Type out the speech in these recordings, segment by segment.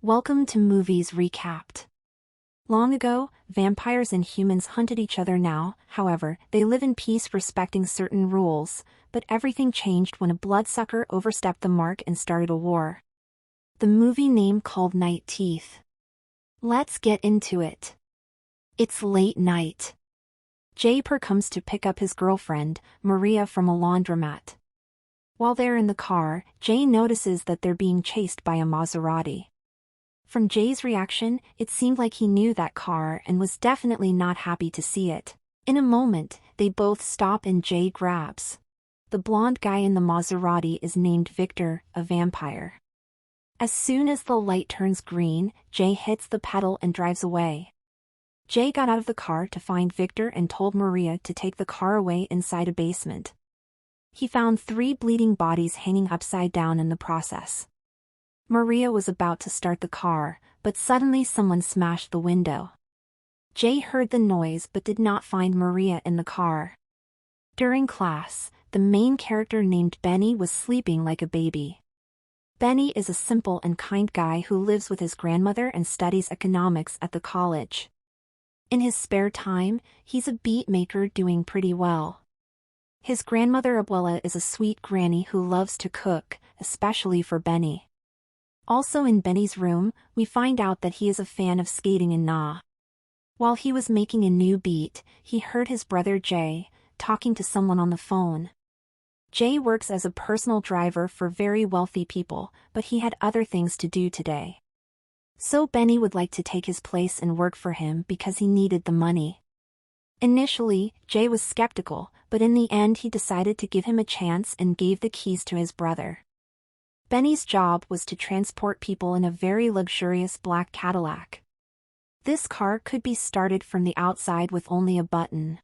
Welcome to Movies Recapped. Long ago, vampires and humans hunted each other. Now, however, they live in peace respecting certain rules, but everything changed when a bloodsucker overstepped the mark and started a war. The movie name called Night Teeth. Let's get into it. It's late night. Jay comes to pick up his girlfriend, Maria, from a laundromat. While they're in the car, Jay notices that they're being chased by a Maserati. From Jay's reaction, it seemed like he knew that car and was definitely not happy to see it. In a moment, they both stop and Jay grabs. The blonde guy in the Maserati is named Victor, a vampire. As soon as the light turns green, Jay hits the pedal and drives away. Jay got out of the car to find Victor and told Maria to take the car away inside a basement. He found 3 bleeding bodies hanging upside down in the process. Maria was about to start the car, but suddenly someone smashed the window. Jay heard the noise but did not find Maria in the car. During class, the main character named Benny was sleeping like a baby. Benny is a simple and kind guy who lives with his grandmother and studies economics at the college. In his spare time, he's a beat maker doing pretty well. His grandmother Abuela is a sweet granny who loves to cook, especially for Benny. Also in Benny's room, we find out that he is a fan of skating and While he was making a new beat, he heard his brother Jay talking to someone on the phone. Jay works as a personal driver for very wealthy people, but he had other things to do today. So Benny would like to take his place and work for him because he needed the money. Initially, Jay was skeptical, but in the end he decided to give him a chance and gave the keys to his brother. Benny's job was to transport people in a very luxurious black Cadillac. This car could be started from the outside with only a button.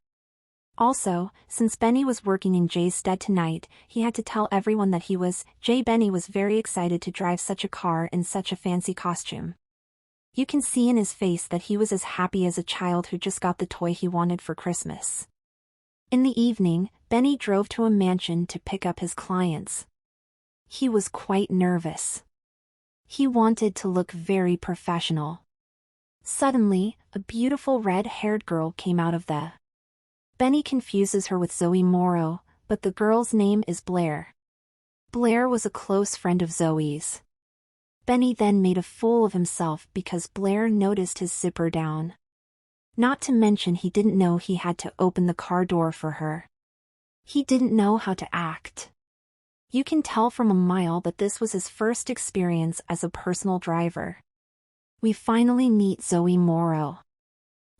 Also, since Benny was working in Jay's stead tonight, he had to tell everyone that he was Jay. Benny was very excited to drive such a car in such a fancy costume. You can see in his face that he was as happy as a child who just got the toy he wanted for Christmas. In the evening, Benny drove to a mansion to pick up his clients. He was quite nervous. He wanted to look very professional. Suddenly, a beautiful red-haired girl came out of the. Benny confuses her with Zoe Morrow, but the girl's name is Blair. Blair was a close friend of Zoe's. Benny then made a fool of himself because Blair noticed his zipper down. Not to mention he didn't know he had to open the car door for her. He didn't know how to act. You can tell from a mile that this was his first experience as a personal driver. We finally meet Zoe Morrow.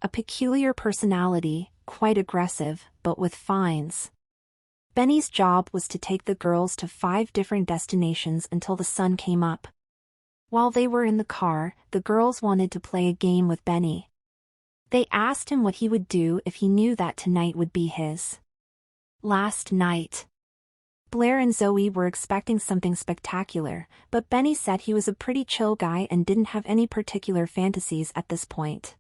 A peculiar personality, quite aggressive, but with fines. Benny's job was to take the girls to 5 different destinations until the sun came up. While they were in the car, the girls wanted to play a game with Benny. They asked him what he would do if he knew that tonight would be his last night. Blair and Zoe were expecting something spectacular, but Benny said he was a pretty chill guy and didn't have any particular fantasies at this point.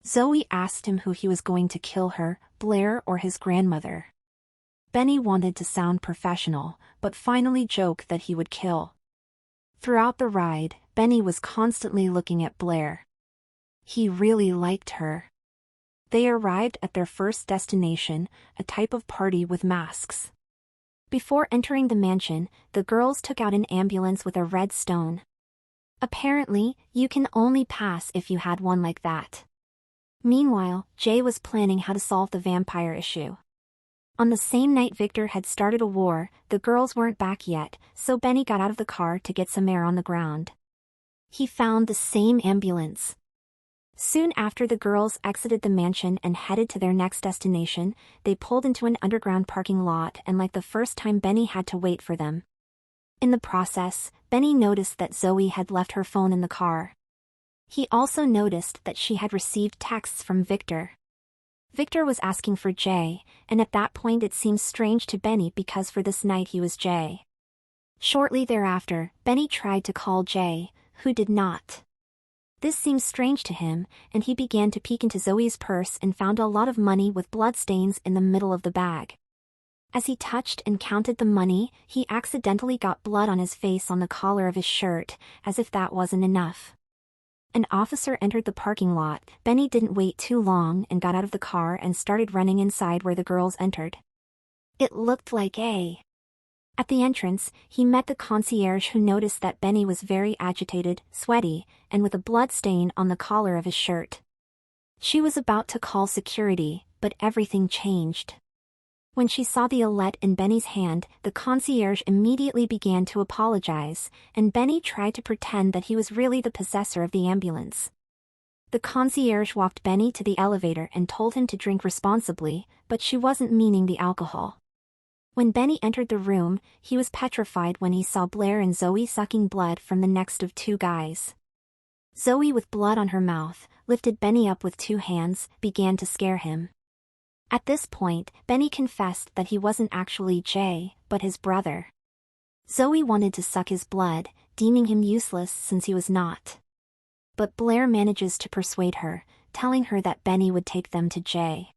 Zoe asked him who he was going to kill, her, Blair or his grandmother. Benny wanted to sound professional, but finally joked that he would kill. Throughout the ride, Benny was constantly looking at Blair. He really liked her. They arrived at their first destination, a type of party with masks. Before entering the mansion, the girls took out an ambulance with a red stone. Apparently, you can only pass if you had one like that. Meanwhile, Jay was planning how to solve the vampire issue. On the same night Victor had started a war, the girls weren't back yet, so Benny got out of the car to get some air on the ground. He found the same ambulance. Soon after the girls exited the mansion and headed to their next destination, they pulled into an underground parking lot and like the first time Benny had to wait for them. In the process, Benny noticed that Zoe had left her phone in the car. He also noticed that she had received texts from Victor. Victor was asking for Jay, and at that point it seemed strange to Benny because for this night he was Jay. Shortly thereafter, Benny tried to call Jay, who did not. This seemed strange to him, and he began to peek into Zoe's purse and found a lot of money with bloodstains in the middle of the bag. As he touched and counted the money, he accidentally got blood on his face on the collar of his shirt, as if that wasn't enough. An officer entered the parking lot. Benny didn't wait too long and got out of the car and started running inside where the girls entered. It looked like a... At the entrance, he met the concierge who noticed that Benny was very agitated, sweaty, and with a blood stain on the collar of his shirt. She was about to call security, but everything changed. When she saw the alert in Benny's hand, the concierge immediately began to apologize, and Benny tried to pretend that he was really the possessor of the ambulance. The concierge walked Benny to the elevator and told him to drink responsibly, but she wasn't meaning the alcohol. When Benny entered the room, he was petrified when he saw Blair and Zoe sucking blood from the next of two guys. Zoe, with blood on her mouth, lifted Benny up with two hands, began to scare him. At this point, Benny confessed that he wasn't actually Jay, but his brother. Zoe wanted to suck his blood, deeming him useless since he was not. But Blair manages to persuade her, telling her that Benny would take them to Jay.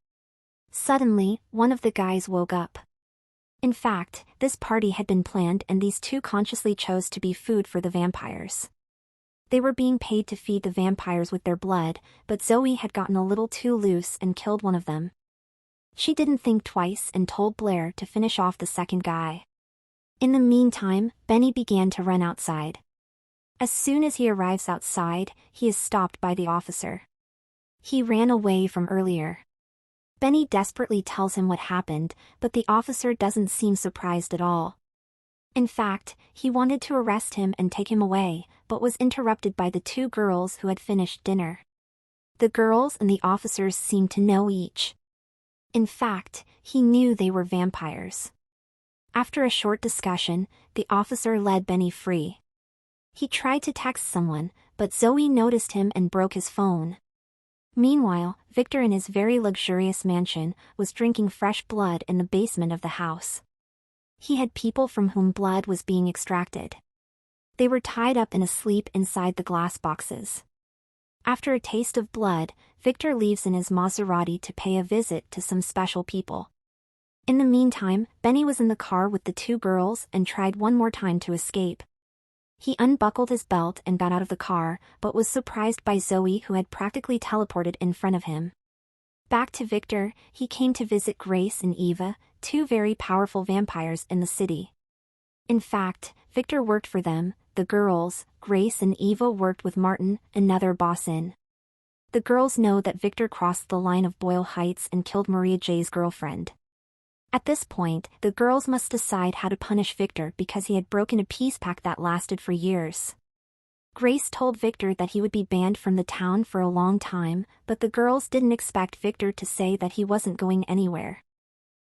Suddenly, one of the guys woke up. In fact, this party had been planned and these two consciously chose to be food for the vampires. They were being paid to feed the vampires with their blood, but Zoe had gotten a little too loose and killed one of them. She didn't think twice and told Blair to finish off the second guy. In the meantime, Benny began to run outside. As soon as he arrives outside, he is stopped by the officer. He ran away from earlier. Benny desperately tells him what happened, but the officer doesn't seem surprised at all. In fact, he wanted to arrest him and take him away, but was interrupted by the two girls who had finished dinner. The girls and the officers seemed to know each. In fact, he knew they were vampires. After a short discussion, the officer led Benny free. He tried to text someone, but Zoe noticed him and broke his phone. Meanwhile, Victor in his very luxurious mansion was drinking fresh blood in the basement of the house. He had people from whom blood was being extracted. They were tied up and asleep inside the glass boxes. After a taste of blood, Victor leaves in his Maserati to pay a visit to some special people. In the meantime, Benny was in the car with the two girls and tried one more time to escape. He unbuckled his belt and got out of the car, but was surprised by Zoe, who had practically teleported in front of him. Back to Victor, he came to visit Grace and Eva, two very powerful vampires in the city. In fact, Victor worked for them. The girls, Grace and Eva, worked with Martin, another boss in. The girls know that Victor crossed the line of Boyle Heights and killed Maria J's girlfriend. At this point, the girls must decide how to punish Victor because he had broken a peace pact that lasted for years. Grace told Victor that he would be banned from the town for a long time, but the girls didn't expect Victor to say that he wasn't going anywhere.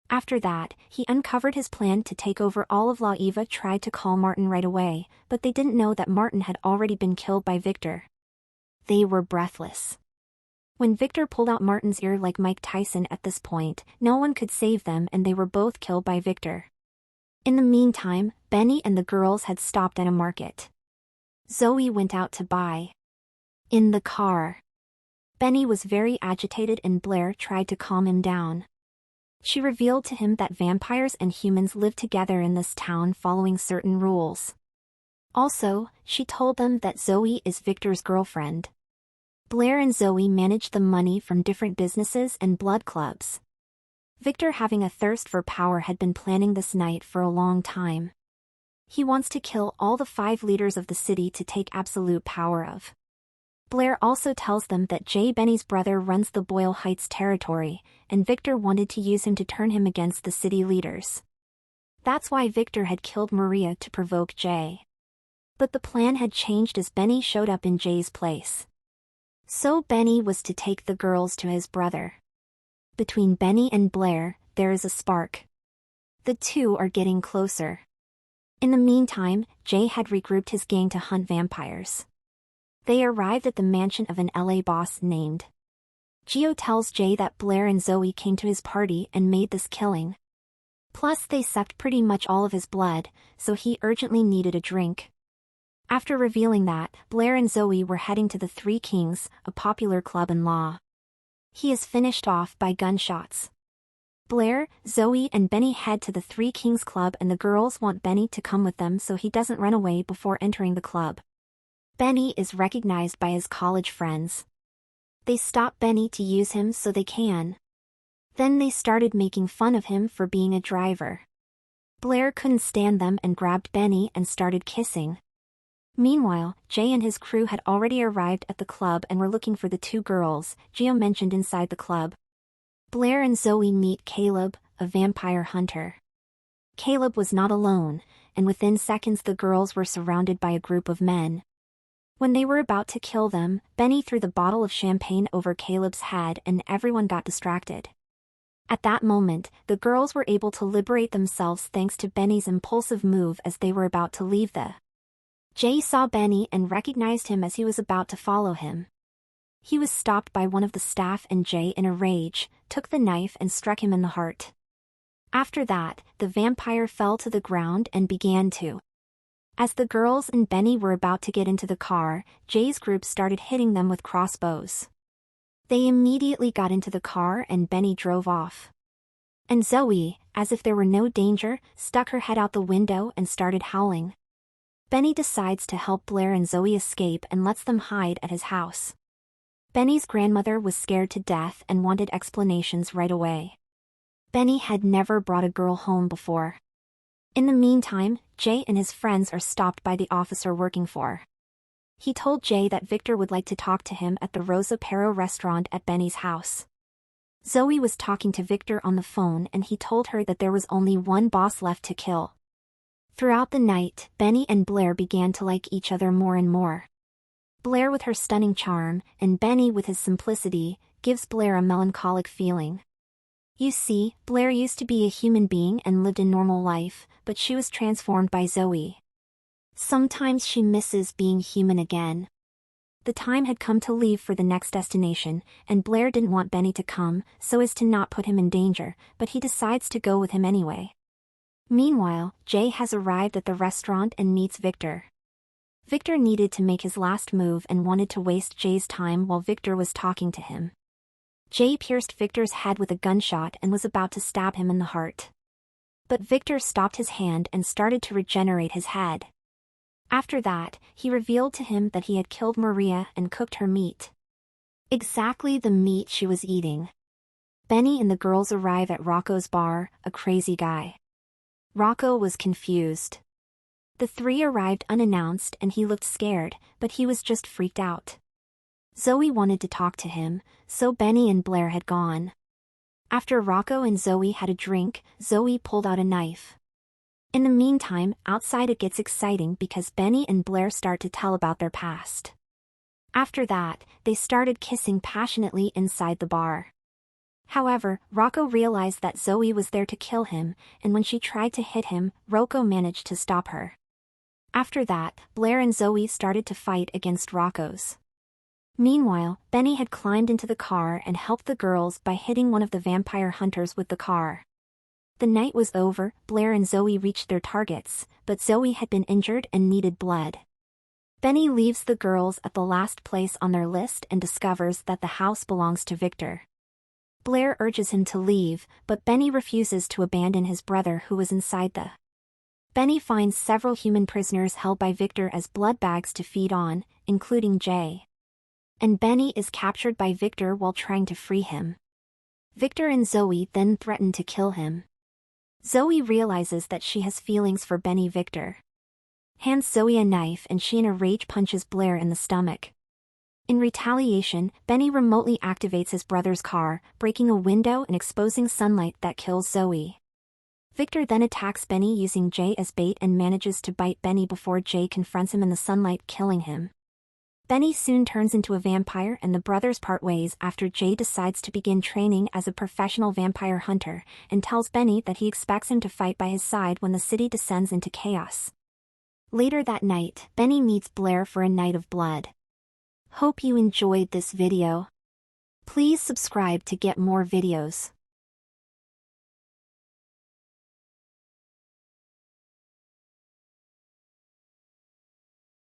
After that, he uncovered his plan to take over all of La Eva. Tried to call Martin right away, but they didn't know that Martin had already been killed by Victor. They were breathless. When Victor pulled out Martin's ear like Mike Tyson at this point, no one could save them and they were both killed by Victor. In the meantime, Benny and the girls had stopped at a market. Zoe went out to buy. In the car, Benny was very agitated and Blair tried to calm him down. She revealed to him that vampires and humans live together in this town following certain rules. Also, she told them that Zoe is Victor's girlfriend. Blair and Zoe managed the money from different businesses and blood clubs. Victor, having a thirst for power, had been planning this night for a long time. He wants to kill all the 5 leaders of the city to take absolute power of. Blair also tells them that Jay, Benny's brother, runs the Boyle Heights territory, and Victor wanted to use him to turn him against the city leaders. That's why Victor had killed Maria, to provoke Jay. But the plan had changed as Benny showed up in Jay's place. So Benny was to take the girls to his brother. Between Benny and Blair, there is a spark. The two are getting closer. In the meantime, Jay had regrouped his gang to hunt vampires. They arrived at the mansion of an LA boss named Gio. Tells Jay that Blair and Zoe came to his party and made this killing. Plus they sucked pretty much all of his blood, so he urgently needed a drink. After revealing that, Blair and Zoe were heading to the Three Kings, a popular club in Law. He is finished off by gunshots. Blair, Zoe and Benny head to the Three Kings Club and the girls want Benny to come with them so he doesn't run away before entering the club. Benny is recognized by his college friends. They stop Benny to use him so they can. Then they started making fun of him for being a driver. Blair couldn't stand them and grabbed Benny and started kissing. Meanwhile, Jay and his crew had already arrived at the club and were looking for the two girls Gio mentioned inside the club. Blair and Zoe meet Caleb, a vampire hunter. Caleb was not alone, and within seconds the girls were surrounded by a group of men. When they were about to kill them, Benny threw the bottle of champagne over Caleb's head and everyone got distracted. At that moment, the girls were able to liberate themselves thanks to Benny's impulsive move as they were about to leave the. Jay saw Benny and recognized him as he was about to follow him. He was stopped by one of the staff and Jay in a rage, took the knife and struck him in the heart. After that, the vampire fell to the ground and began to. As the girls and Benny were about to get into the car, Jay's group started hitting them with crossbows. They immediately got into the car and Benny drove off. And Zoe, as if there were no danger, stuck her head out the window and started howling. Benny decides to help Blair and Zoe escape and lets them hide at his house. Benny's grandmother was scared to death and wanted explanations right away. Benny had never brought a girl home before. In the meantime, Jay and his friends are stopped by the officer working for. He told Jay that Victor would like to talk to him at the Rosa Pero restaurant at Benny's house. Zoe was talking to Victor on the phone and he told her that there was only one boss left to kill. Throughout the night, Benny and Blair began to like each other more and more. Blair with her stunning charm, and Benny with his simplicity, gives Blair a melancholic feeling. You see, Blair used to be a human being and lived a normal life, but she was transformed by Zoe. Sometimes she misses being human again. The time had come to leave for the next destination, and Blair didn't want Benny to come, so as to not put him in danger, but he decides to go with him anyway. Meanwhile, Jay has arrived at the restaurant and meets Victor. Victor needed to make his last move and wanted to waste Jay's time while Victor was talking to him. Jay pierced Victor's head with a gunshot and was about to stab him in the heart. But Victor stopped his hand and started to regenerate his head. After that, he revealed to him that he had killed Maria and cooked her meat. Exactly the meat she was eating. Benny and the girls arrive at Rocco's bar, a crazy guy. Rocco was confused. The three arrived unannounced and he looked scared, but he was just freaked out. Zoe wanted to talk to him, so Benny and Blair had gone. After Rocco and Zoe had a drink, Zoe pulled out a knife. In the meantime, outside it gets exciting because Benny and Blair start to tell about their past. After that, they started kissing passionately inside the bar. However, Rocco realized that Zoe was there to kill him, and when she tried to hit him, Rocco managed to stop her. After that, Blair and Zoe started to fight against Rocco's. Meanwhile, Benny had climbed into the car and helped the girls by hitting one of the vampire hunters with the car. The night was over, Blair and Zoe reached their targets, but Zoe had been injured and needed blood. Benny leaves the girls at the last place on their list and discovers that the house belongs to Victor. Blair urges him to leave, but Benny refuses to abandon his brother who was inside the. Benny finds several human prisoners held by Victor as blood bags to feed on, including Jay. And Benny is captured by Victor while trying to free him. Victor and Zoe then threaten to kill him. Zoe realizes that she has feelings for Benny. Victor hands Zoe a knife and she in a rage punches Blair in the stomach. In retaliation, Benny remotely activates his brother's car, breaking a window and exposing sunlight that kills Zoe. Victor then attacks Benny using Jay as bait and manages to bite Benny before Jay confronts him in the sunlight, killing him. Benny soon turns into a vampire and the brothers part ways after Jay decides to begin training as a professional vampire hunter, and tells Benny that he expects him to fight by his side when the city descends into chaos. Later that night, Benny meets Blair for a night of blood. Hope you enjoyed this video. Please subscribe to get more videos.